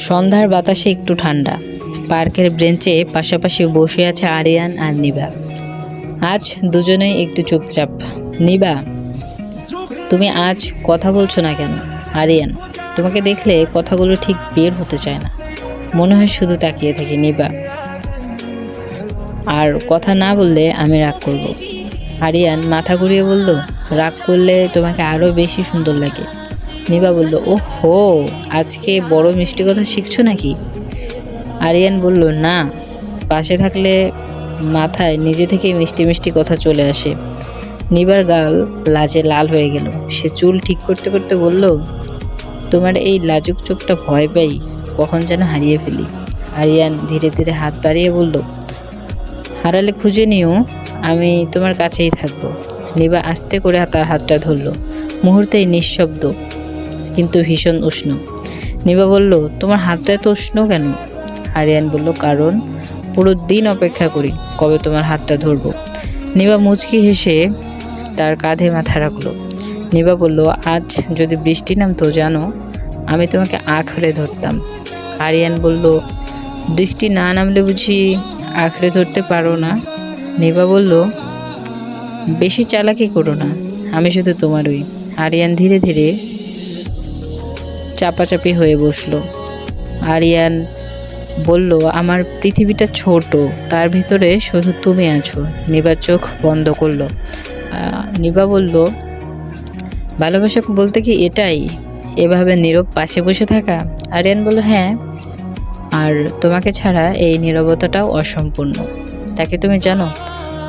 সন্ধ্যার বাতাসে একটু ঠান্ডা। পার্কের বেঞ্চে পাশাপাশি বসে আছে আরিয়ান আর নিভা। আজ দুজনেই একটু চুপচাপ। নিভা, তুমি আজ কথা বলছো না কেন? আরিয়ান, তোমাকে দেখলে কথাগুলো ঠিক বের হতে চায় না, মনে হয় শুধু তাকিয়ে থাকি। নিভা, আর কথা না বললে আমি রাগ করব। আরিয়ান মাথা ঘুরিয়ে বলল, রাগ করলে তোমাকে আরও বেশি সুন্দর লাগে। নিভা বলল, ওহো, আজকে বড় মিষ্টি কথা শিখছো নাকি? আরিয়ান বলল, না, পাশে থাকলে মাথায় নিজে থেকেই মিষ্টি মিষ্টি কথা চলে আসে। নিবার গাল লাজে লাল হয়ে গেল। সে চুল ঠিক করতে করতে বলল, তোমার এই লাজুক চোখটা ভয় পাই কখন যেন হারিয়ে ফেলি। আরিয়ান ধীরে ধীরে হাত বাড়িয়ে বলল, হারালে খুঁজে নিও, আমি তোমার কাছেই থাকবো। নিবা আস্তে করে তার হাতটা ধরল। মুহূর্তেই নিঃশব্দ কিন্তু ভীষণ উষ্ণ। নিবা বলল, তোমার হাতটা এত উষ্ণ কেন? আরিয়ান বলল, কারণ পুরো দিন অপেক্ষা করি কবে তোমার হাতটা ধরবো। নিবা মুচকি হেসে তার কাঁধে মাথা রাখলো। নিবা বলল, আজ যদি বৃষ্টি নামতো জানো, আমি তোমাকে আঁকড়ে ধরতাম। আরিয়ান বলল, বৃষ্টি না নামলে বুঝি আঁকড়ে ধরতে পারো না? নিবা বলল, বেশি চালাকি করো না, আমি শুধু তোমারই। আরিয়ান ধীরে ধীরে চাপাচাপি হয়ে বসলো। আরিয়ান বলল, আমার পৃথিবীটা ছোট, তার ভিতরে শুধু তুমি আছো। নিবার চোখ বন্ধ করলো। নিবা বলল, ভালোবাসা বলতে কি এটাই, এভাবে নীরব পাশে বসে থাকা? আরিয়ান বলল, হ্যাঁ, আর তোমাকে ছাড়া এই নীরবতাটাও অসম্পূর্ণ। তাকে তুমি জানো?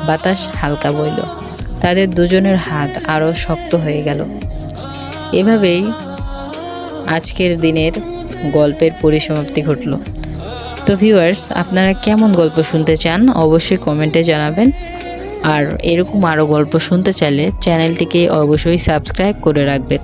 বাতাস হালকা বইল। তাদের দুজনের হাত আরও শক্ত হয়ে গেল। এভাবেই আজকের দিনের গল্পের পরিসমাপ্তি ঘটল। তো ভিউয়ার্স, আপনারা কেমন গল্প শুনতে চান অবশ্যই কমেন্টে জানাবেন। আর এরকম আরও গল্প শুনতে চাইলে চ্যানেলটিকে অবশ্যই সাবস্ক্রাইব করে রাখবেন।